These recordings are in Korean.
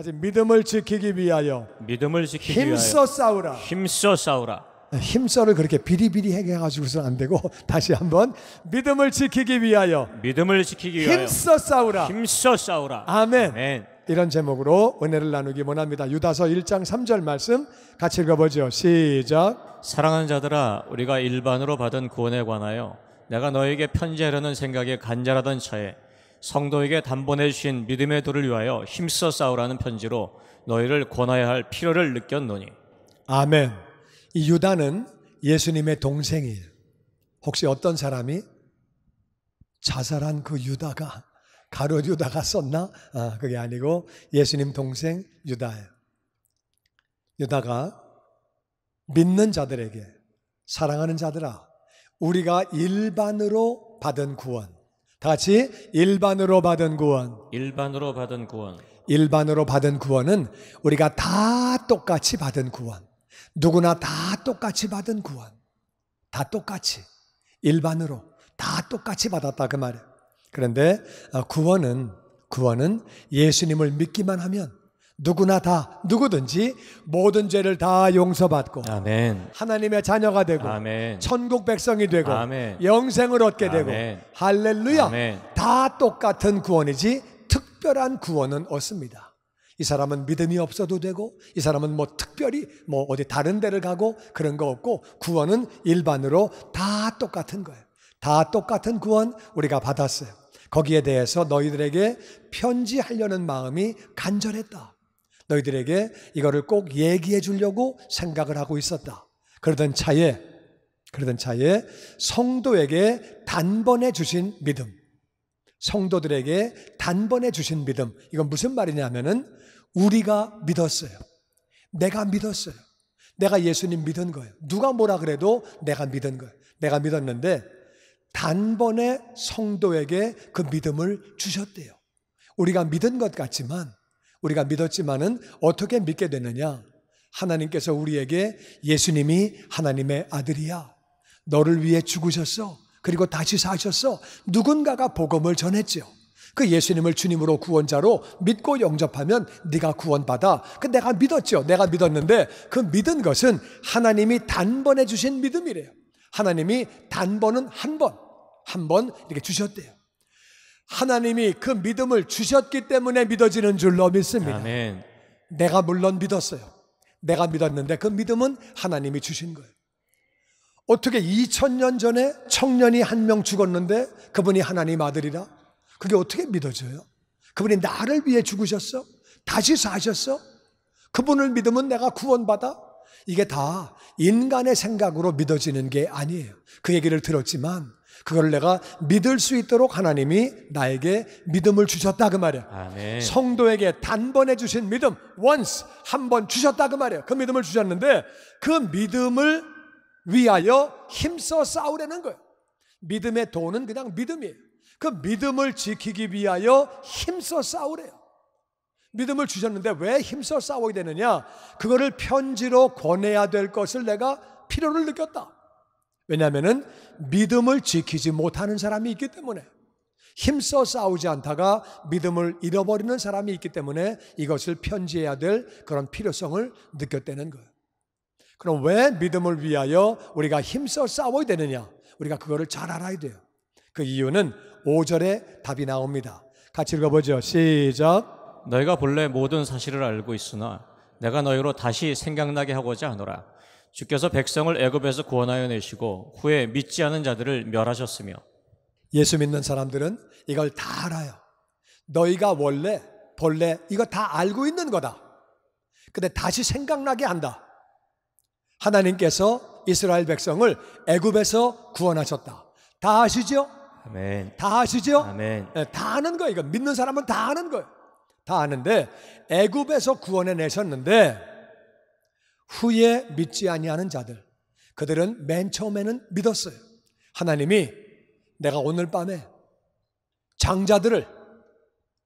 아직 믿음을 지키기 위하여 힘써 싸우라. 힘써 싸우라. 힘써를 그렇게 비리비리하게 해가지고서는 안 되고 다시 한번 믿음을 지키기 위하여 힘써 싸우라. 힘써 싸우라. 아멘. 아멘. 이런 제목으로 은혜를 나누기 원합니다. 유다서 1장 3절 말씀 같이 읽어보죠. 시작. 사랑하는 자들아, 우리가 일반으로 받은 구원에 관하여 내가 너에게 편지하려는 생각에 간절하던 차에 성도에게 단번에 주신 믿음의 도를 위하여 힘써 싸우라는 편지로 너희를 권하여야 할 필요를 느꼈노니. 아멘. 이 유다는 예수님의 동생이에요. 혹시 어떤 사람이 자살한 그 유다가 가룟 유다가 썼나? 그게 아니고 예수님 동생 유다예요. 유다가 믿는 자들에게, 사랑하는 자들아, 우리가 일반으로 받은 구원, 다 같이 일반으로 받은 구원. 일반으로 받은 구원. 일반으로 받은 구원은 우리가 다 똑같이 받은 구원. 누구나 다 똑같이 받은 구원. 다 똑같이 일반으로 다 똑같이 받았다 그 말이에요. 그런데 구원은 예수님을 믿기만 하면 누구나 다 누구든지 모든 죄를 다 용서받고 아멘. 하나님의 자녀가 되고 아멘. 천국 백성이 되고 아멘. 영생을 얻게 되고 아멘. 할렐루야. 아멘. 다 똑같은 구원이지 특별한 구원은 없습니다. 이 사람은 믿음이 없어도 되고 이 사람은 특별히 어디 다른 데를 가고 그런 거 없고 구원은 일반으로 다 똑같은 거예요. 다 똑같은 구원 우리가 받았어요. 거기에 대해서 너희들에게 편지하려는 마음이 간절했다. 너희들에게 이거를 꼭 얘기해 주려고 생각을 하고 있었다. 그러던 차에 성도에게 단번에 주신 믿음, 성도들에게 단번에 주신 믿음, 이건 무슨 말이냐면은 우리가 믿었어요. 내가 믿었어요. 내가 예수님 믿은 거예요. 누가 뭐라 그래도 내가 믿은 거예요. 내가 믿었는데 단번에 성도에게 그 믿음을 주셨대요. 우리가 믿은 것 같지만, 우리가 믿었지만은 어떻게 믿게 되느냐? 하나님께서 우리에게 예수님이 하나님의 아들이야. 너를 위해 죽으셨어. 그리고 다시 사셨어. 누군가가 복음을 전했죠. 그 예수님을 주님으로 구원자로 믿고 영접하면 네가 구원받아. 내가 믿었죠. 내가 믿었는데 그 믿은 것은 하나님이 단번에 주신 믿음이래요. 하나님이 단번은 한 번 이렇게 주셨대요. 하나님이 그 믿음을 주셨기 때문에 믿어지는 줄로 믿습니다. 아멘. 내가 물론 믿었어요. 내가 믿었는데 그 믿음은 하나님이 주신 거예요. 어떻게 2000년 전에 청년이 한 명 죽었는데 그분이 하나님 아들이라? 그게 어떻게 믿어져요? 그분이 나를 위해 죽으셨어? 다시 사셨어? 그분을 믿으면 내가 구원받아? 이게 다 인간의 생각으로 믿어지는 게 아니에요. 그 얘기를 들었지만 그걸 내가 믿을 수 있도록 하나님이 나에게 믿음을 주셨다 그 말이에요. 아멘. 성도에게 단번에 주신 믿음, once, 한 번 주셨다 그 말이에요. 그 믿음을 주셨는데 그 믿음을 위하여 힘써 싸우려는 거예요. 믿음의 도는 그냥 믿음이에요. 그 믿음을 지키기 위하여 힘써 싸우래요. 믿음을 주셨는데 왜 힘써 싸워야 되느냐? 그거를 편지로 권해야 될 것을 내가 필요를 느꼈다. 왜냐하면 믿음을 지키지 못하는 사람이 있기 때문에, 힘써 싸우지 않다가 믿음을 잃어버리는 사람이 있기 때문에 이것을 편지해야 될 그런 필요성을 느꼈다는 거예요. 그럼 왜 믿음을 위하여 우리가 힘써 싸워야 되느냐? 우리가 그거를 잘 알아야 돼요. 그 이유는 5절에 답이 나옵니다. 같이 읽어보죠. 시작. 너희가 본래 모든 사실을 알고 있으나 내가 너희로 다시 생각나게 하고자 하노라. 주께서 백성을 애굽에서 구원하여 내시고 후에 믿지 않은 자들을 멸하셨으며. 예수 믿는 사람들은 이걸 다 알아요. 너희가 본래 이거 다 알고 있는 거다. 근데 다시 생각나게 한다. 하나님께서 이스라엘 백성을 애굽에서 구원하셨다. 다 아시죠? 아멘. 다 아시죠? 아멘. 네, 다 아는 거예요. 이거 믿는 사람은 다 아는 거예요. 다 아는데 애굽에서 구원해 내셨는데 후에 믿지 아니하는 자들, 그들은 맨 처음에는 믿었어요. 하나님이 내가 오늘 밤에 장자들을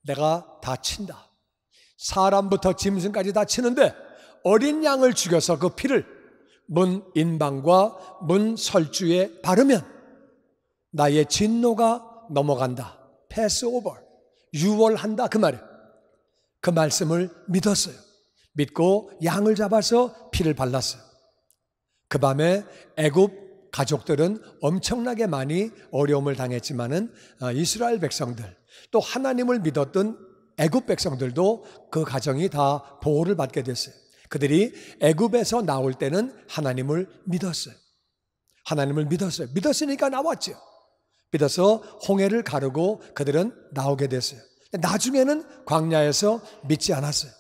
내가 다 친다. 사람부터 짐승까지 다 치는데 어린 양을 죽여서 그 피를 문 인방과 문 설주에 바르면 나의 진노가 넘어간다. 패스 오버, 유월한다 그 말이에요. 그 말씀을 믿었어요. 믿고 양을 잡아서 피를 발랐어요. 그 밤에 애굽 가족들은 엄청나게 많이 어려움을 당했지만은 이스라엘 백성들 또 하나님을 믿었던 애굽 백성들도 그 가정이 다 보호를 받게 됐어요. 그들이 애굽에서 나올 때는 하나님을 믿었어요. 하나님을 믿었어요. 믿었으니까 나왔죠. 믿어서 홍해를 가르고 그들은 나오게 됐어요. 나중에는 광야에서 믿지 않았어요.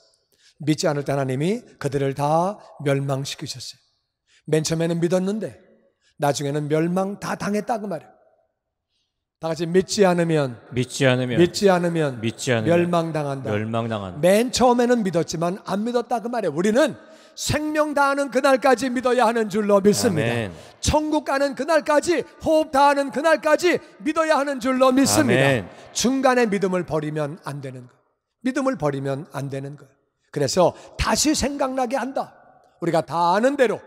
믿지 않을 때 하나님이 그들을 다 멸망시키셨어요. 맨 처음에는 믿었는데 나중에는 멸망 다 당했다고 말이에요. 다 같이 믿지 않으면 멸망당한다. 맨 처음에는 믿었지만 안 믿었다 그 말이에요. 우리는 생명 다하는 그날까지 믿어야 하는 줄로 믿습니다. 아멘. 천국 가는 그날까지, 호흡 다하는 그날까지 믿어야 하는 줄로 믿습니다. 아멘. 중간에 믿음을 버리면 안 되는 거예요. 믿음을 버리면 안 되는 거예요. 그래서 다시 생각나게 한다. 우리가 다 아는 대로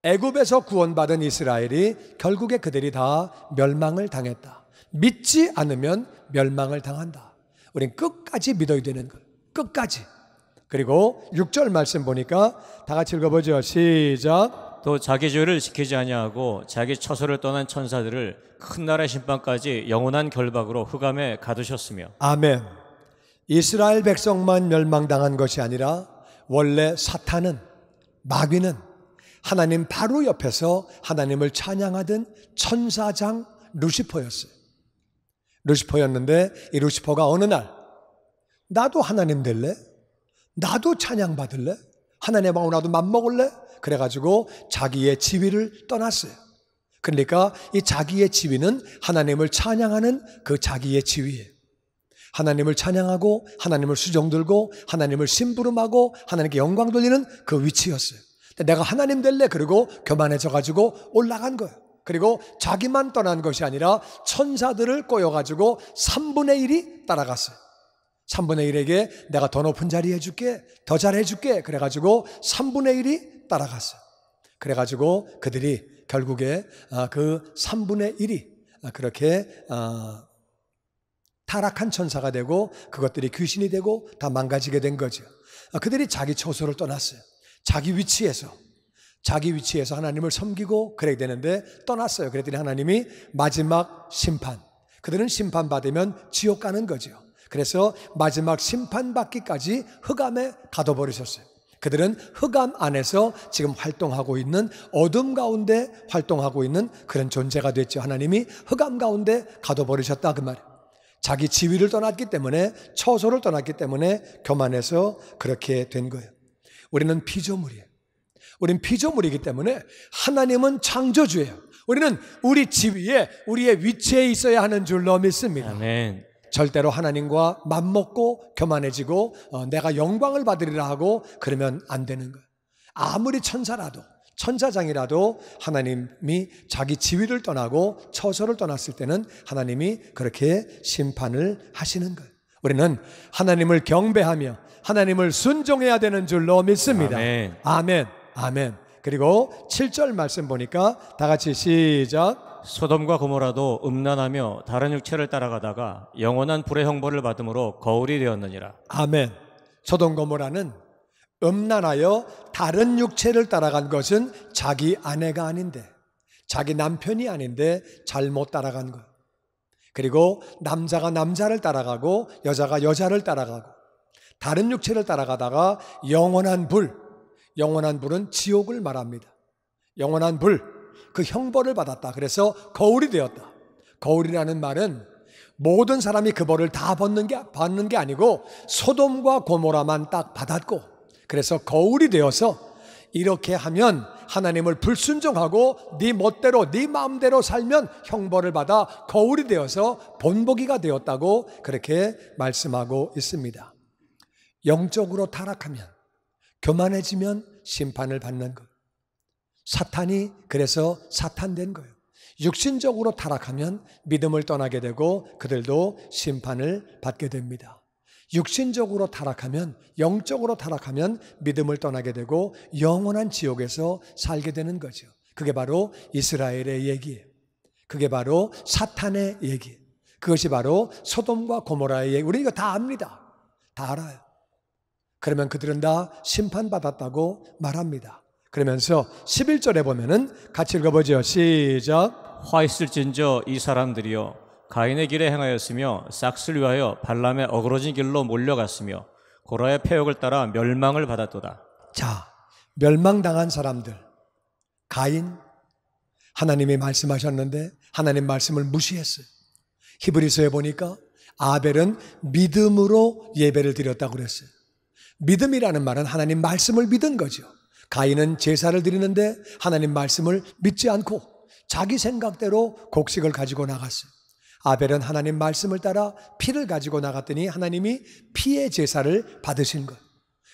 애굽에서 구원받은 이스라엘이 결국에 그들이 다 멸망을 당했다. 믿지 않으면 멸망을 당한다. 우린 끝까지 믿어야 되는 거예요. 끝까지. 그리고 6절 말씀 보니까 다 같이 읽어보죠. 시작. 또 자기 죄를 지키지 아니하고 자기 처소를 떠난 천사들을 큰 나라의 심판까지 영원한 결박으로 흑암에 가두셨으며. 아멘. 이스라엘 백성만 멸망당한 것이 아니라 원래 사탄은, 마귀는 하나님 바로 옆에서 하나님을 찬양하던 천사장 루시퍼였어요. 루시퍼였는데 이 루시퍼가 어느 날 나도 하나님 될래? 나도 찬양받을래? 하나님하고 나도 맘먹을래? 그래가지고 자기의 지위를 떠났어요. 그러니까 이 자기의 지위는 하나님을 찬양하는 그 자기의 지위예요. 하나님을 찬양하고 하나님을 수종들고 하나님을 심부름하고 하나님께 영광 돌리는 그 위치였어요. 내가 하나님 될래? 그리고 교만해져가지고 올라간 거예요. 그리고 자기만 떠난 것이 아니라 천사들을 꼬여가지고 3분의 1이 따라갔어요. 3분의 1에게 내가 더 높은 자리 해줄게, 더 잘해줄게. 그래가지고 3분의 1이 따라갔어요. 그래가지고 그들이 결국에 그 3분의 1이 그렇게 타락한 천사가 되고 그것들이 귀신이 되고 다 망가지게 된 거죠. 그들이 자기 처소를 떠났어요. 자기 위치에서 하나님을 섬기고 그래야 되는데 떠났어요. 그랬더니 하나님이 마지막 심판, 그들은 심판받으면 지옥 가는 거죠. 그래서 마지막 심판받기까지 흑암에 가둬버리셨어요. 그들은 흑암 안에서 지금 활동하고 있는, 어둠 가운데 활동하고 있는 그런 존재가 됐죠. 하나님이 흑암 가운데 가둬버리셨다 그 말이에요. 자기 지위를 떠났기 때문에, 처소를 떠났기 때문에 교만해서 그렇게 된 거예요. 우리는 피조물이에요. 우리는 피조물이기 때문에 하나님은 창조주예요. 우리는 우리 지위에, 우리의 위치에 있어야 하는 줄로 믿습니다. 아멘. 절대로 하나님과 맘먹고 교만해지고 내가 영광을 받으리라 하고 그러면 안 되는 거예요. 아무리 천사라도, 천사장이라도 하나님이 자기 지위를 떠나고 처소를 떠났을 때는 하나님이 그렇게 심판을 하시는 거예요. 우리는 하나님을 경배하며 하나님을 순종해야 되는 줄로 믿습니다. 아멘. 아멘. 아멘. 그리고 7절 말씀 보니까 다 같이 시작. 소돔과 고모라도 음란하며 다른 육체를 따라가다가 영원한 불의 형벌을 받음으로 거울이 되었느니라. 아멘. 소돔 고모라는 음란하여 다른 육체를 따라간 것은 자기 아내가 아닌데, 자기 남편이 아닌데 잘못 따라간 거예요. 그리고 남자가 남자를 따라가고 여자가 여자를 따라가고 다른 육체를 따라가다가 영원한 불, 영원한 불은 지옥을 말합니다. 영원한 불, 그 형벌을 받았다. 그래서 거울이 되었다. 거울이라는 말은 모든 사람이 그 벌을 다 받는 게 아니고 소돔과 고모라만 딱 받았고, 그래서 거울이 되어서 이렇게 하면 하나님을 불순종하고 네 멋대로 네 마음대로 살면 형벌을 받아 거울이 되어서 본보기가 되었다고 그렇게 말씀하고 있습니다. 영적으로 타락하면, 교만해지면 심판을 받는 것. 사탄이 그래서 사탄된 거예요. 육신적으로 타락하면 믿음을 떠나게 되고 그들도 심판을 받게 됩니다. 육신적으로 타락하면, 영적으로 타락하면 믿음을 떠나게 되고 영원한 지옥에서 살게 되는 거죠. 그게 바로 이스라엘의 얘기예요. 그게 바로 사탄의 얘기. 그것이 바로 소돔과 고모라의 얘기. 우리 이거 다 압니다. 다 알아요. 그러면 그들은 다 심판받았다고 말합니다. 그러면서 11절에 보면은 같이 읽어보죠. 시작. 화 있을진저 이 사람들이여 가인의 길에 행하였으며 싹스를 위하여 발람의 어그러진 길로 몰려갔으며 고라의 패역을 따라 멸망을 받았도다. 자, 멸망당한 사람들, 가인, 하나님이 말씀하셨는데 하나님 말씀을 무시했어요. 히브리서에 보니까 아벨은 믿음으로 예배를 드렸다고 그랬어요. 믿음이라는 말은 하나님 말씀을 믿은 거죠. 가인은 제사를 드리는데 하나님 말씀을 믿지 않고 자기 생각대로 곡식을 가지고 나갔어요. 아벨은 하나님 말씀을 따라 피를 가지고 나갔더니 하나님이 피의 제사를 받으신 거예요.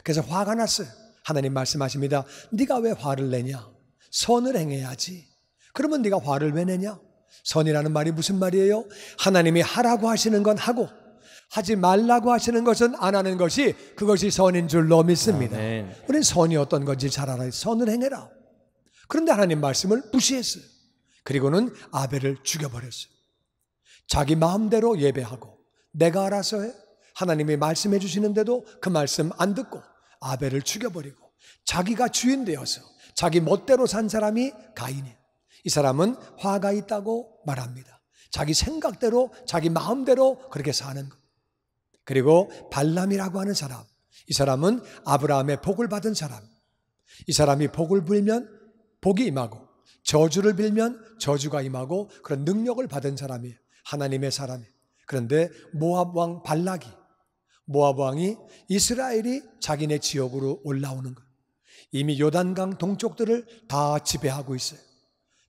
그래서 화가 났어요. 하나님 말씀하십니다. 네가 왜 화를 내냐? 선을 행해야지. 그러면 네가 화를 왜 내냐? 선이라는 말이 무슨 말이에요? 하나님이 하라고 하시는 건 하고 하지 말라고 하시는 것은 안 하는 것이 그것이 선인 줄로 믿습니다. 아멘. 우리는 선이 어떤 건지 잘 알아요. 선을 행해라. 그런데 하나님 말씀을 무시했어요. 그리고는 아벨을 죽여버렸어요. 자기 마음대로 예배하고 내가 알아서 해. 하나님이 말씀해 주시는데도 그 말씀 안 듣고 아벨을 죽여버리고 자기가 주인 되어서 자기 멋대로 산 사람이 가인이에요. 이 사람은 화가 있다고 말합니다. 자기 생각대로 자기 마음대로 그렇게 사는 것. 그리고 발람이라고 하는 사람, 이 사람은 아브라함의 복을 받은 사람. 이 사람이 복을 빌면 복이 임하고 저주를 빌면 저주가 임하고 그런 능력을 받은 사람이에요. 하나님의 사람이에요. 그런데 모압 왕 발락이, 모압 왕이 이스라엘이 자기네 지역으로 올라오는 거예요. 이미 요단강 동쪽들을 다 지배하고 있어요.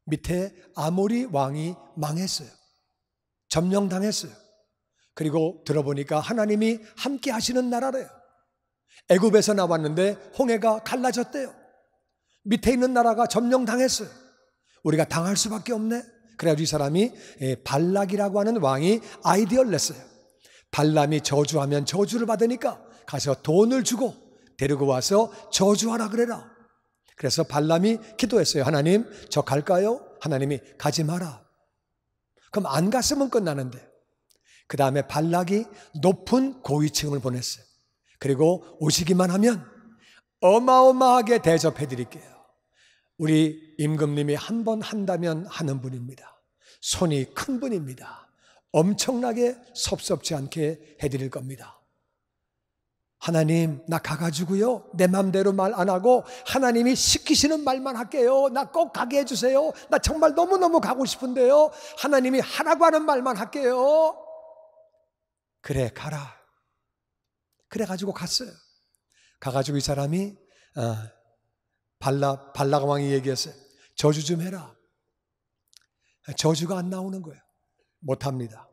밑에 아모리 왕이 망했어요. 점령당했어요. 그리고 들어보니까 하나님이 함께 하시는 나라래요. 애굽에서 나왔는데 홍해가 갈라졌대요. 밑에 있는 나라가 점령당했어요. 우리가 당할 수밖에 없네. 그래가지고 이 사람이 발락이라고 하는 왕이 아이디어를 냈어요. 발람이 저주하면 저주를 받으니까 가서 돈을 주고 데리고 와서 저주하라 그래라. 그래서 발람이 기도했어요. 하나님, 저 갈까요? 하나님이 가지 마라. 그럼 안 갔으면 끝나는데. 그 다음에 발락이 높은 고위층을 보냈어요. 그리고 오시기만 하면 어마어마하게 대접해 드릴게요. 우리 임금님이 한 번 한다면 하는 분입니다. 손이 큰 분입니다. 엄청나게 섭섭지 않게 해드릴 겁니다. 하나님, 나 가가지고요 내 맘대로 말 안 하고 하나님이 시키시는 말만 할게요. 나 꼭 가게 해주세요. 나 정말 너무너무 가고 싶은데요 하나님이 하라고 하는 말만 할게요. 그래, 가라. 그래가지고 갔어요. 가가지고 이 사람이 발락 왕이 얘기했어요. 저주 좀 해라. 저주가 안 나오는 거예요. 못합니다.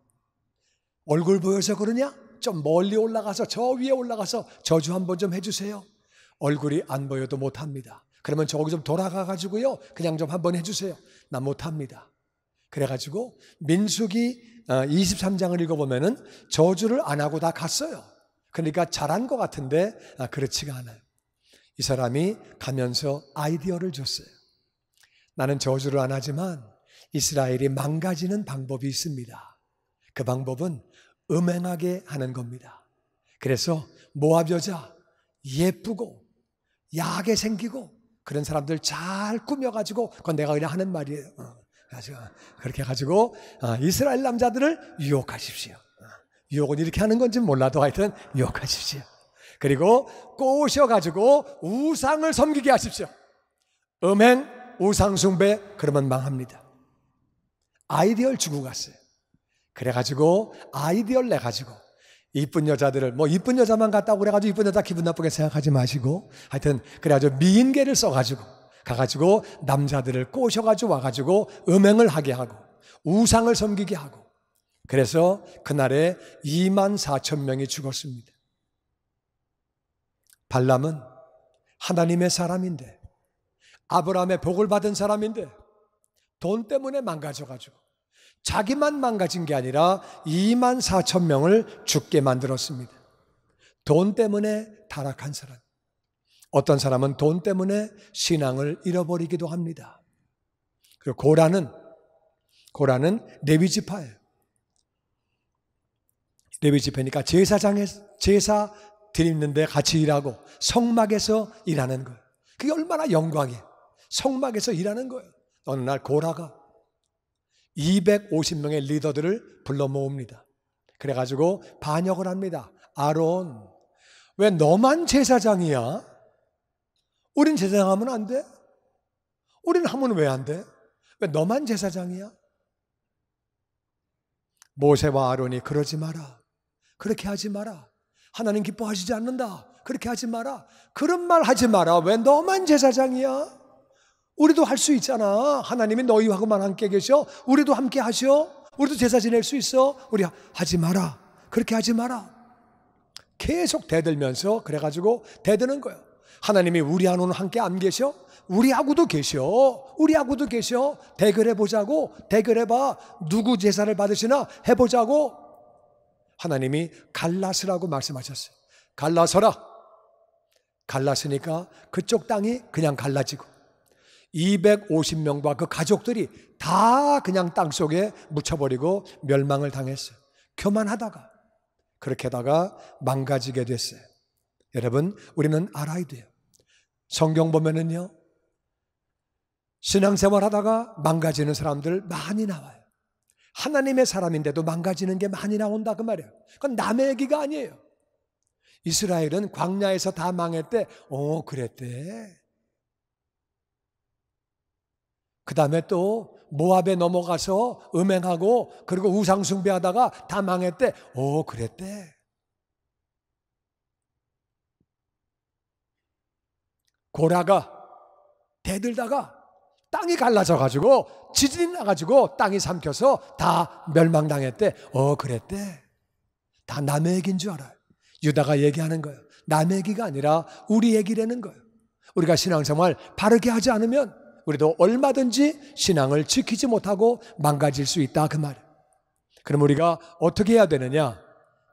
얼굴 보여서 그러냐? 좀 멀리 올라가서 저 위에 올라가서 저주 한번 좀 해주세요. 얼굴이 안 보여도 못합니다. 그러면 저기 좀 돌아가가지고요 그냥 좀 한번 해주세요. 나 못합니다. 그래가지고 민수기 23장을 읽어보면은 저주를 안 하고 다 갔어요. 그러니까 잘한 것 같은데 그렇지가 않아요. 이 사람이 가면서 아이디어를 줬어요. 나는 저주를 안 하지만 이스라엘이 망가지는 방법이 있습니다. 그 방법은 음행하게 하는 겁니다. 그래서 모압 여자 예쁘고 야하게 생기고 그런 사람들 잘 꾸며가지고 그건 내가 그냥 하는 말이에요. 그렇게 해가지고 이스라엘 남자들을 유혹하십시오. 유혹은 이렇게 하는 건지 몰라도 하여튼 유혹하십시오. 그리고 꼬셔가지고 우상을 섬기게 하십시오. 음행, 우상 숭배, 그러면 망합니다. 아이디어를 주고 갔어요. 그래가지고 아이디어를 내가지고 이쁜 여자들을 이쁜 여자만 갔다고 그래가지고 이쁜 여자 기분 나쁘게 생각하지 마시고 하여튼 그래가지고 미인계를 써가지고 가가지고 남자들을 꼬셔가지고 와가지고 음행을 하게 하고 우상을 섬기게 하고 그래서 그날에 24,000명이 죽었습니다. 발람은 하나님의 사람인데 아브라함의 복을 받은 사람인데 돈 때문에 망가져가지고 자기만 망가진 게 아니라 24,000명을 죽게 만들었습니다. 돈 때문에 타락한 사람. 어떤 사람은 돈 때문에 신앙을 잃어버리기도 합니다. 그리고 고라는 레위 지파예요. 레위 지파니까 제사 드리는데 같이 일하고 성막에서 일하는 거예요. 그게 얼마나 영광이에요. 성막에서 일하는 거예요. 어느 날 고라가 250명의 리더들을 불러 모읍니다. 그래가지고 반역을 합니다. 아론, 왜 너만 제사장이야? 우린 제사장하면 안 돼? 우리는 하면 왜 안 돼? 왜 너만 제사장이야? 모세와 아론이 그러지 마라. 그렇게 하지 마라. 하나님 기뻐하시지 않는다. 그렇게 하지 마라. 그런 말 하지 마라. 왜 너만 제사장이야? 우리도 할 수 있잖아. 하나님이 너희하고만 함께 계셔. 우리도 함께 하셔. 우리도 제사 지낼 수 있어. 우리 하지 마라. 그렇게 하지 마라. 계속 대들면서 그래가지고 대드는 거예요. 하나님이 우리하고는 함께 안 계셔? 우리하고도 계셔. 우리하고도 계셔. 대결해보자고. 대결해봐. 누구 제사를 받으시나 해보자고. 하나님이 갈라서라고 말씀하셨어요. 갈라서라. 갈라서니까 그쪽 땅이 그냥 갈라지고 250명과 그 가족들이 다 그냥 땅속에 묻혀버리고 멸망을 당했어요. 교만하다가 그렇게 하다가 망가지게 됐어요. 여러분, 우리는 알아야 돼요. 성경 보면은요, 신앙생활 하다가 망가지는 사람들 많이 나와요. 하나님의 사람인데도 망가지는 게 많이 나온다 그 말이에요. 그건 남의 얘기가 아니에요. 이스라엘은 광야에서 다 망했대. 그랬대. 그 다음에 또 모압에 넘어가서 음행하고 그리고 우상숭배하다가 다 망했대. 그랬대. 고라가 대들다가 땅이 갈라져가지고 지진이 나가지고 땅이 삼켜서 다 멸망당했대. 그랬대. 다 남의 얘기인 줄 알아요. 유다가 얘기하는 거예요. 남의 얘기가 아니라 우리 얘기라는 거예요. 우리가 신앙생활 바르게 하지 않으면 우리도 얼마든지 신앙을 지키지 못하고 망가질 수 있다 그 말이에요. 그럼 우리가 어떻게 해야 되느냐?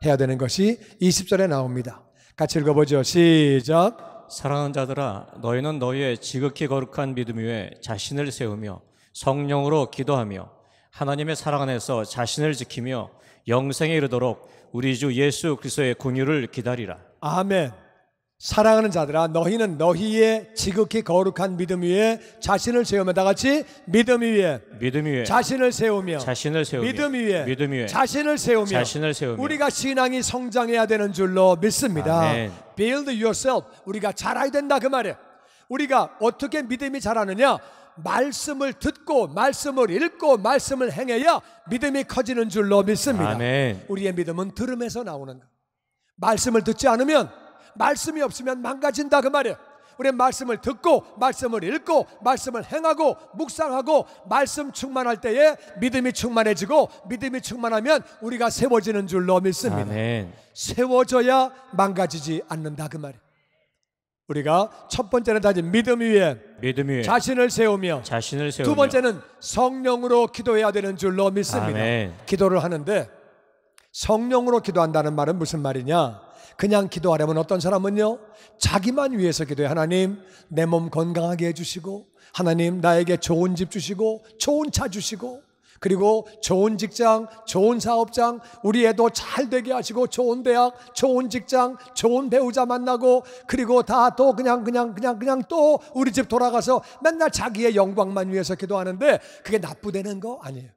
해야 되는 것이 20절에 나옵니다. 같이 읽어보죠. 시작. 사랑하는 자들아, 너희는 너희의 지극히 거룩한 믿음 위에 자신을 세우며 성령으로 기도하며 하나님의 사랑 안에서 자신을 지키며 영생에 이르도록 우리 주 예수 그리스도의 긍휼을 기다리라. 아멘. 사랑하는 자들아, 너희는 너희의 지극히 거룩한 믿음 위에 자신을 세우며, 다 같이 믿음 위에 자신을 세우며 믿음 위에 자신을 세우며 우리가 신앙이 성장해야 되는 줄로 믿습니다. 아멘. Build yourself. 우리가 자라야 된다 그 말이에요. 우리가 어떻게 믿음이 자라느냐? 말씀을 듣고 말씀을 읽고 말씀을 행해야 믿음이 커지는 줄로 믿습니다. 아멘. 우리의 믿음은 들음에서 나오는 거. 말씀을 듣지 않으면, 말씀이 없으면 망가진다 그 말이에요. 우리는 말씀을 듣고 말씀을 읽고 말씀을 행하고 묵상하고 말씀 충만할 때에 믿음이 충만해지고, 믿음이 충만하면 우리가 세워지는 줄로 믿습니다. 아멘. 세워져야 망가지지 않는다 그 말이에요. 우리가 첫 번째는 다시 믿음 위에 자신을 세우며 두 번째는 성령으로 기도해야 되는 줄로 믿습니다. 아멘. 기도를 하는데 성령으로 기도한다는 말은 무슨 말이냐? 그냥 기도하려면 어떤 사람은요, 자기만 위해서 기도해. 하나님, 내 몸 건강하게 해주시고, 하나님 나에게 좋은 집 주시고 좋은 차 주시고, 그리고 좋은 직장, 좋은 사업장, 우리 애도 잘 되게 하시고, 좋은 대학, 좋은 직장, 좋은 배우자 만나고, 그리고 다 또 그냥 또 우리 집 돌아가서 맨날 자기의 영광만 위해서 기도하는데 그게 나쁘다는 거 아니에요.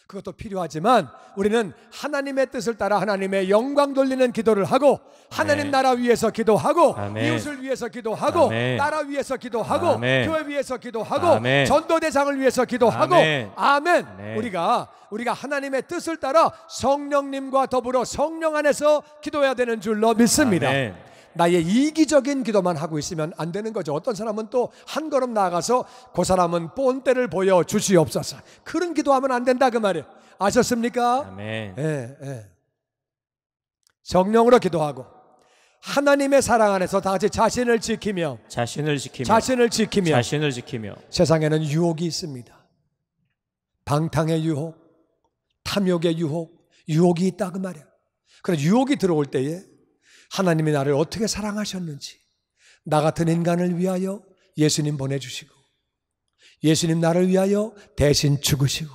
그것도 필요하지만 우리는 하나님의 뜻을 따라 하나님의 영광 돌리는 기도를 하고, 하나님 나라 위해서 기도하고, 이웃을 위해서 기도하고, 나라 위해서 기도하고, 교회 위해서 기도하고, 전도 대상을 위해서 기도하고. 아멘. 우리가 하나님의 뜻을 따라 성령님과 더불어 성령 안에서 기도해야 되는 줄로 믿습니다. 나의 이기적인 기도만 하고 있으면 안 되는 거죠. 어떤 사람은 또 한 걸음 나아가서 그 사람은 본때를 보여 주시옵소서, 그런 기도하면 안 된다 그 말이에요. 아셨습니까? 아멘. 성령으로 기도하고 하나님의 사랑 안에서 다 같이 자신을 지키며 세상에는 유혹이 있습니다. 방탕의 유혹, 탐욕의 유혹이 있다 그 말이에요. 그래서 유혹이 들어올 때에 하나님이 나를 어떻게 사랑하셨는지, 나 같은 인간을 위하여 예수님 보내주시고, 예수님 나를 위하여 대신 죽으시고,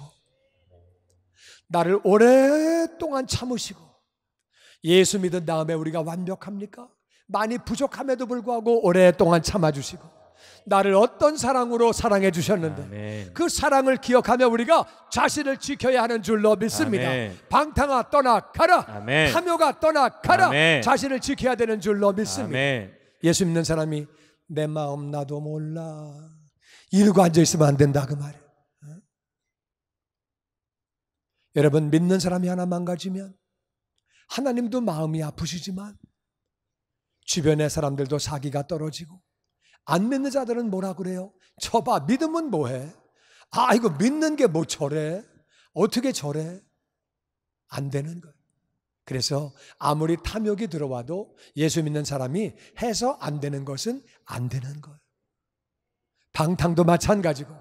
나를 오랫동안 참으시고, 예수 믿은 다음에 우리가 완벽합니까? 많이 부족함에도 불구하고 오랫동안 참아주시고 나를 어떤 사랑으로 사랑해 주셨는데 아멘. 그 사랑을 기억하며 우리가 자신을 지켜야 하는 줄로 믿습니다. 아멘. 방탕아 떠나가라. 아멘. 탐욕아 떠나가라. 아멘. 자신을 지켜야 되는 줄로 믿습니다. 아멘. 예수 믿는 사람이 내 마음 나도 몰라 이러고 앉아있으면 안 된다 그 말이에요. 여러분, 믿는 사람이 하나 망가지면 하나님도 마음이 아프시지만 주변의 사람들도 사기가 떨어지고, 안 믿는 자들은 뭐라 그래요? 저봐, 믿으면 뭐해? 아, 이거 믿는 게 뭐 저래? 어떻게 저래? 안 되는 거예요. 그래서 아무리 탐욕이 들어와도 예수 믿는 사람이 해서 안 되는 것은 안 되는 거예요. 방탕도 마찬가지고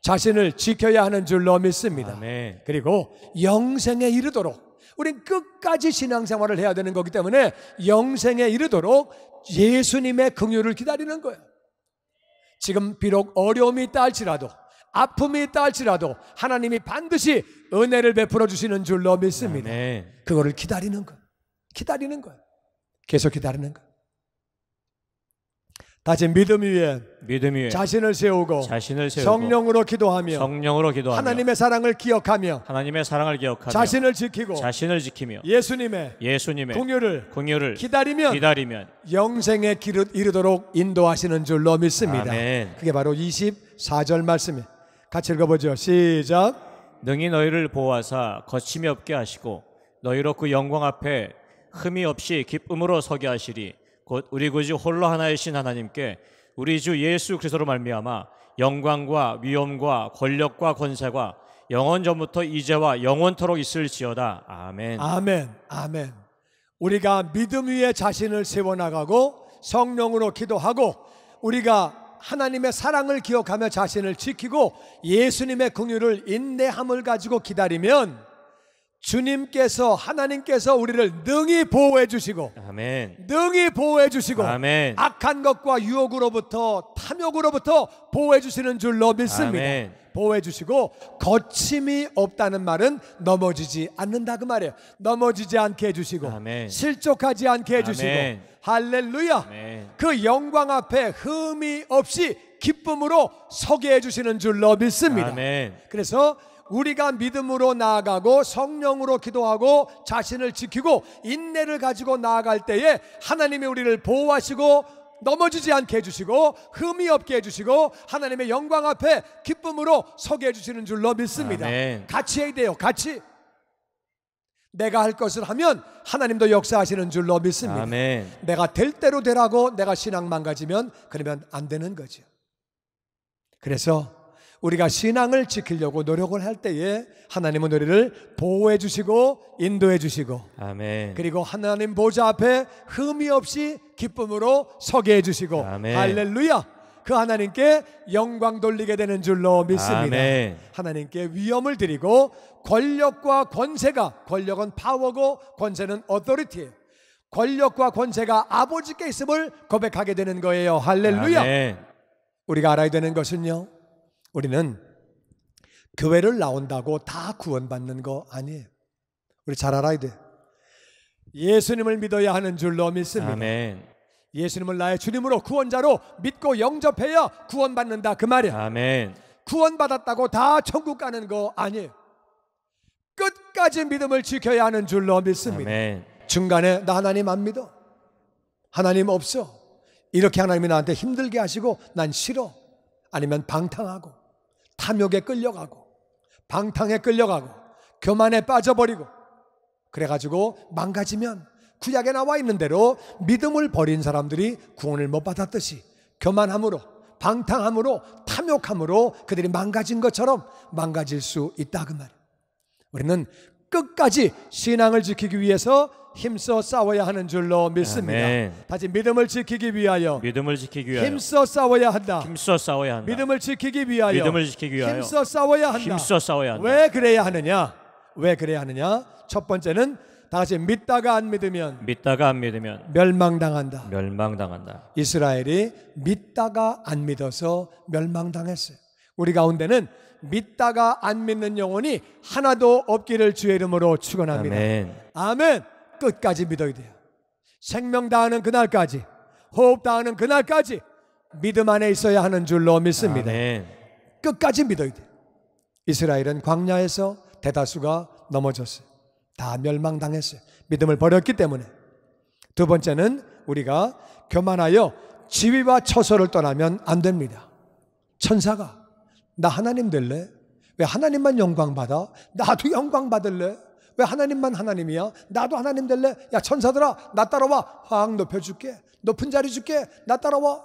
자신을 지켜야 하는 줄로 믿습니다. 아멘. 그리고 영생에 이르도록, 우린 끝까지 신앙생활을 해야 되는 거기 때문에 영생에 이르도록 예수님의 긍휼을 기다리는 거예요. 지금 비록 어려움이 있다 할지라도, 아픔이 있다 할지라도 하나님이 반드시 은혜를 베풀어 주시는 줄로 믿습니다. 아멘. 그거를 기다리는 거예요. 기다리는 거예요. 계속 기다리는 거예요. 다시 믿음 위에 자신을 세우고 성령으로 기도하며 하나님의 사랑을 기억하며 자신을 지키며 예수님의 긍휼을 기다리면 영생에 이르도록 인도하시는 줄로 믿습니다. 아멘. 그게 바로 24절 말씀이에요. 같이 읽어보죠. 시작. 능히 너희를 보호하사 거침이 없게 하시고 너희로 그 영광 앞에 흠이 없이 기쁨으로 서게 하시리. 곧 우리 구주 홀로 하나이신 하나님께 우리 주 예수 그리스도로 말미암아 영광과 위엄과 권력과 권세가 영원 전부터 이제와 영원토록 있을지어다. 아멘. 아멘. 아멘. 우리가 믿음 위에 자신을 세워나가고 성령으로 기도하고 우리가 하나님의 사랑을 기억하며 자신을 지키고 예수님의 긍휼을 인내함을 가지고 기다리면 주님께서, 하나님께서 우리를 능히 보호해 주시고, 아멘. 능히 보호해 주시고, 아멘. 악한 것과 유혹으로부터, 탐욕으로부터 보호해 주시는 줄로 믿습니다. 아멘. 보호해 주시고 거침이 없다는 말은 넘어지지 않는다 그 말이에요. 넘어지지 않게 해주시고, 아멘. 실족하지 않게 해주시고, 아멘. 할렐루야. 아멘. 그 영광 앞에 흠이 없이 기쁨으로 서게 해주시는 줄로 믿습니다. 아멘. 그래서 우리가 믿음으로 나아가고 성령으로 기도하고 자신을 지키고 인내를 가지고 나아갈 때에 하나님이 우리를 보호하시고 넘어지지 않게 해주시고 흠이 없게 해주시고 하나님의 영광 앞에 기쁨으로 서게 해주시는 줄로 믿습니다. 아멘. 같이 해야 돼요. 같이. 내가 할 것을 하면 하나님도 역사하시는 줄로 믿습니다. 아멘. 내가 될 대로 되라고 내가 신앙 망가지면 그러면 안 되는 거죠. 그래서 우리가 신앙을 지키려고 노력을 할 때에 하나님은 우리를 보호해 주시고 인도해 주시고, 아멘. 그리고 하나님 보좌 앞에 흠이 없이 기쁨으로 서게 해 주시고, 아멘. 할렐루야. 그 하나님께 영광 돌리게 되는 줄로 믿습니다. 아멘. 하나님께 위엄을 드리고 권력과 권세가, 권력은 파워고 권세는 어토리티예요. 권력과 권세가 아버지께 있음을 고백하게 되는 거예요. 할렐루야. 아멘. 우리가 알아야 되는 것은요, 우리는 교회를 나온다고 다 구원받는 거 아니에요. 우리 잘 알아야 돼. 예수님을 믿어야 하는 줄로 믿습니다. 아멘. 예수님을 나의 주님으로 구원자로 믿고 영접해야 구원받는다 그 말이야. 아멘. 구원받았다고 다 천국 가는 거 아니에요. 끝까지 믿음을 지켜야 하는 줄로 믿습니다. 아멘. 중간에 나 하나님 안 믿어, 하나님 없어, 이렇게 하나님이 나한테 힘들게 하시고 난 싫어, 아니면 방탕하고 탐욕에 끌려가고 방탕에 끌려가고 교만에 빠져버리고 그래가지고 망가지면 구약에 나와 있는 대로 믿음을 버린 사람들이 구원을 못 받았듯이 교만함으로 방탕함으로 탐욕함으로 그들이 망가진 것처럼 망가질 수 있다 그 말. 우리는 끝까지 신앙을 지키기 위해서 힘써 싸워야 하는 줄로 믿습니다. 아멘. 다시 믿음을 지키기 위하여 힘써 싸워야 한다. 믿음을 지키기 위하여 힘써 싸워야 한다. 왜 그래야 하느냐? 왜 그래야 하느냐? 첫 번째는 다 같이 믿다가 안 믿으면 멸망당한다. 이스라엘이 믿다가 안 믿어서 멸망당했어요. 우리 가운데는 믿다가 안 믿는 영혼이 하나도 없기를 주의 이름으로 축원합니다. 아멘. 아멘. 끝까지 믿어야 돼요. 생명 다하는 그날까지, 호흡 다하는 그날까지 믿음 안에 있어야 하는 줄로 믿습니다. 아멘. 끝까지 믿어야 돼요. 이스라엘은 광야에서 대다수가 넘어졌어요. 다 멸망당했어요. 믿음을 버렸기 때문에. 두 번째는 우리가 교만하여 지위와 처소를 떠나면 안 됩니다. 천사가 나 하나님 될래? 왜 하나님만 영광 받아? 나도 영광 받을래? 왜 하나님만 하나님이야? 나도 하나님 될래? 야, 천사들아, 나 따라와. 확 높여줄게. 높은 자리 줄게. 나 따라와.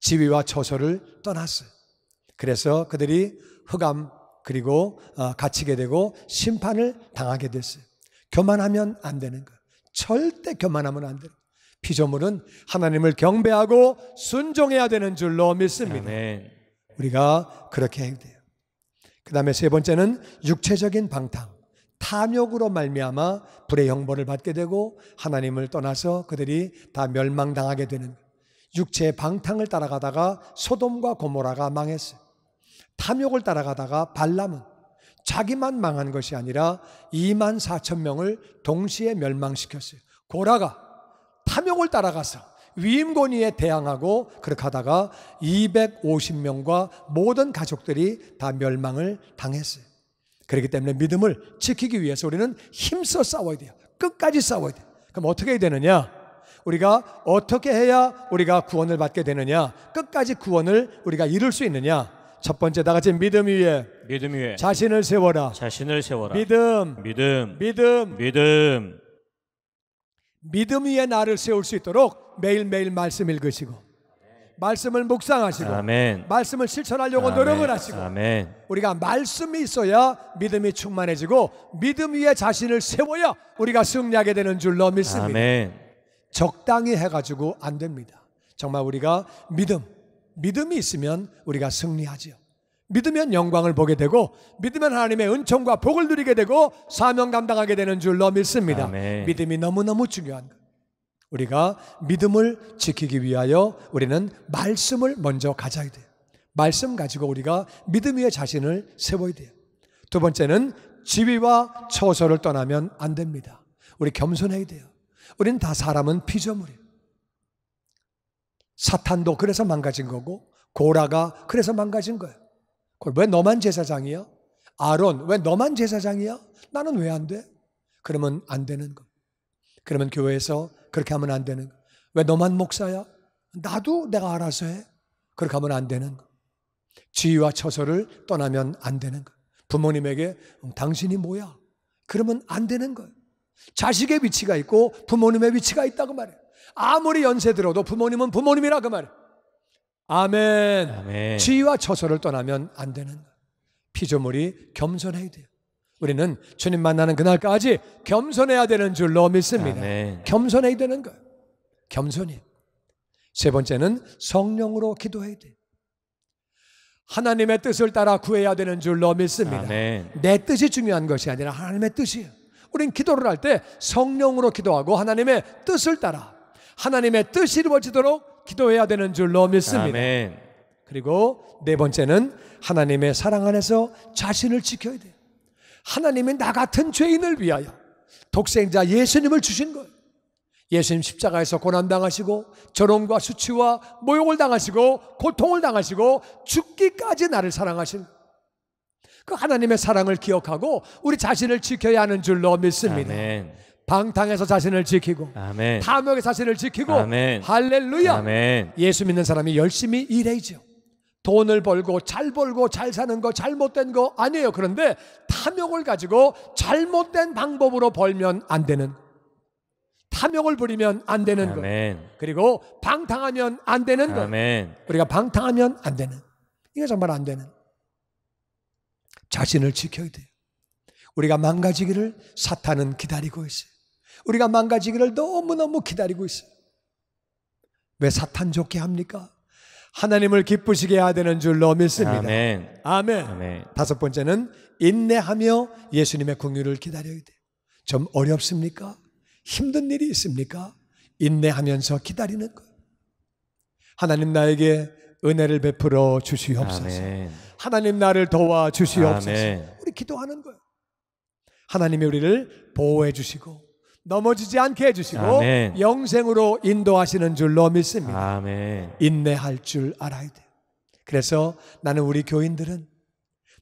지위와 처소를 떠났어요. 그래서 그들이 흑암 그리고 갇히게 되고 심판을 당하게 됐어요. 교만하면 안 되는 거예요. 절대 교만하면 안 돼요. 피조물은 하나님을 경배하고 순종해야 되는 줄로 믿습니다. 아멘. 우리가 그렇게 해야 돼요. 그 다음에 세 번째는 육체적인 방탕, 탐욕으로 말미암아 불의 형벌을 받게 되고 하나님을 떠나서 그들이 다 멸망당하게 되는 거예요. 육체의 방탕을 따라가다가 소돔과 고모라가 망했어요. 탐욕을 따라가다가 발람은 자기만 망한 것이 아니라 24,000명을 동시에 멸망시켰어요. 고라가 탐욕을 따라가서 위임권위에 대항하고 그렇게 하다가 250명과 모든 가족들이 다 멸망을 당했어요. 그렇기 때문에 믿음을 지키기 위해서 우리는 힘써 싸워야 돼요. 끝까지 싸워야 돼요. 그럼 어떻게 해야 되느냐? 우리가 어떻게 해야 우리가 구원을 받게 되느냐? 끝까지 구원을 우리가 이룰 수 있느냐? 첫 번째, 다 같이 믿음 위에 자신을 세워라. 자신을 세워라. 믿음 위에 나를 세울 수 있도록 매일매일 말씀 읽으시고 말씀을 묵상하시고 아멘. 말씀을 실천하려고 노력을 하시고 아멘. 우리가 말씀이 있어야 믿음이 충만해지고 믿음 위에 자신을 세워야 우리가 승리하게 되는 줄로 믿습니다. 아멘. 적당히 해가지고 안 됩니다. 정말 우리가 믿음이 있으면 우리가 승리하지요. 믿으면 영광을 보게 되고 믿으면 하나님의 은총과 복을 누리게 되고 사명 감당하게 되는 줄로 믿습니다. 아멘. 믿음이 너무너무 중요한 것. 우리가 믿음을 지키기 위하여 우리는 말씀을 먼저 가져야 돼요. 말씀 가지고 우리가 믿음 위에 자신을 세워야 돼요. 두 번째는 지위와 처소를 떠나면 안 됩니다. 우리 겸손해야 돼요. 우리는 다 사람은 피조물이에요. 사탄도 그래서 망가진 거고 고라가 그래서 망가진 거예요. 왜 너만 제사장이야? 아론 왜 너만 제사장이야? 나는 왜 안 돼? 그러면 안 되는 거. 그러면 교회에서 그렇게 하면 안 되는 거. 왜 너만 목사야? 나도 내가 알아서 해. 그렇게 하면 안 되는 거. 지위와 처소를 떠나면 안 되는 거. 부모님에게 당신이 뭐야? 그러면 안 되는 거예요. 자식의 위치가 있고 부모님의 위치가 있다고 말해요. 아무리 연세 들어도 부모님은 부모님이라 그 말이에요. 아멘. 아멘. 지위와 처소를 떠나면 안 되는 거예요. 피조물이 겸손해야 돼요. 우리는 주님 만나는 그날까지 겸손해야 되는 줄로 믿습니다. 아멘. 겸손해야 되는 거예요. 겸손히. 세 번째는 성령으로 기도해야 돼요. 하나님의 뜻을 따라 구해야 되는 줄로 믿습니다. 아멘. 내 뜻이 중요한 것이 아니라 하나님의 뜻이에요. 우린 기도를 할 때 성령으로 기도하고 하나님의 뜻을 따라 하나님의 뜻이 이루어지도록 기도해야 되는 줄로 믿습니다. 아멘. 그리고 네 번째는 하나님의 사랑 안에서 자신을 지켜야 돼요. 하나님이 나 같은 죄인을 위하여 독생자 예수님을 주신 거예요. 예수님 십자가에서 고난당하시고 저롱과 수치와 모욕을 당하시고 고통을 당하시고 죽기까지 나를 사랑하신 그 하나님의 사랑을 기억하고 우리 자신을 지켜야 하는 줄로 믿습니다. 아멘. 방탕에서 자신을 지키고 아멘. 탐욕의 자신을 지키고 아멘. 할렐루야. 아멘. 예수 믿는 사람이 열심히 일해야죠. 돈을 벌고 잘 사는 거 잘못된 거 아니에요. 그런데 탐욕을 가지고 잘못된 방법으로 벌면 안 되는, 탐욕을 부리면 안 되는 거, 그리고 방탕하면 안 되는 거, 우리가 방탕하면 안 되는, 이게 정말 안 되는, 자신을 지켜야 돼요. 우리가 망가지기를 사탄은 기다리고 있어요. 우리가 망가지기를 너무너무 기다리고 있어요. 왜 사탄 좋게 합니까? 하나님을 기쁘시게 해야 되는 줄로 믿습니다. 아멘. 아멘. 아멘. 다섯 번째는 인내하며 예수님의 긍휼을 기다려야 돼요. 좀 어렵습니까? 힘든 일이 있습니까? 인내하면서 기다리는 거예요. 하나님 나에게 은혜를 베풀어 주시옵소서. 아멘. 하나님 나를 도와 주시옵소서. 아멘. 우리 기도하는 거예요. 하나님이 우리를 보호해 주시고 넘어지지 않게 해주시고 아멘. 영생으로 인도하시는 줄로 믿습니다. 아멘. 인내할 줄 알아야 돼요. 그래서 나는 우리 교인들은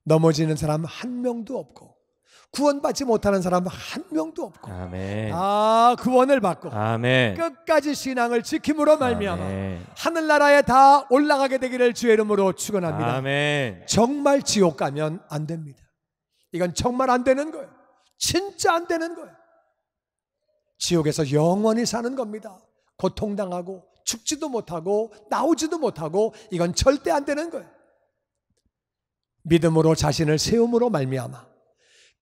넘어지는 사람 한 명도 없고 구원받지 못하는 사람 한 명도 없고 아멘. 구원을 받고 아멘. 끝까지 신앙을 지킴으로 말미암아 아멘. 하늘나라에 다 올라가게 되기를 주의 이름으로 축원합니다. 아멘. 정말 지옥 가면 안 됩니다. 이건 정말 안 되는 거예요. 진짜 안 되는 거예요. 지옥에서 영원히 사는 겁니다. 고통당하고 죽지도 못하고 나오지도 못하고 이건 절대 안 되는 거예요. 믿음으로 자신을 세움으로 말미암아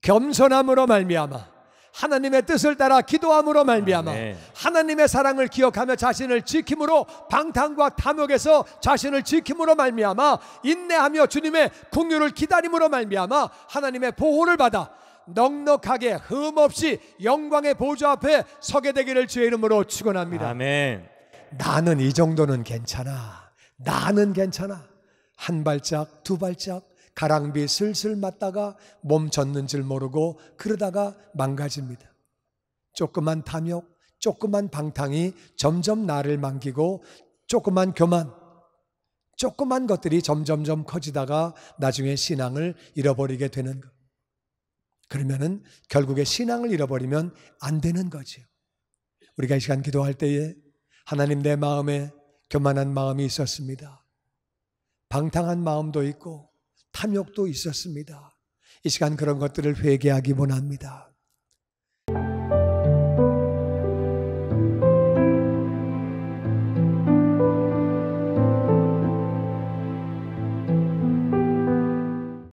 겸손함으로 말미암아 하나님의 뜻을 따라 기도함으로 말미암아 아멘. 하나님의 사랑을 기억하며 자신을 지킴으로 방탕과 탐욕에서 자신을 지킴으로 말미암아 인내하며 주님의 긍휼을 기다림으로 말미암아 하나님의 보호를 받아 넉넉하게 흠없이 영광의 보좌 앞에 서게 되기를 주의 이름으로 축원합니다. 아멘. 나는 이 정도는 괜찮아. 나는 괜찮아. 한 발짝 두 발짝 가랑비 슬슬 맞다가 몸 젖는 줄 모르고 그러다가 망가집니다. 조그만 탐욕, 조그만 방탕이 점점 나를 망기고 조그만 교만, 조그만 것들이 점점점 커지다가 나중에 신앙을 잃어버리게 되는 것. 그러면은 결국에 신앙을 잃어버리면 안 되는 거죠. 우리가 이 시간 기도할 때에 하나님 내 마음에 교만한 마음이 있었습니다. 방탕한 마음도 있고 탐욕도 있었습니다. 이 시간 그런 것들을 회개하기 원합니다.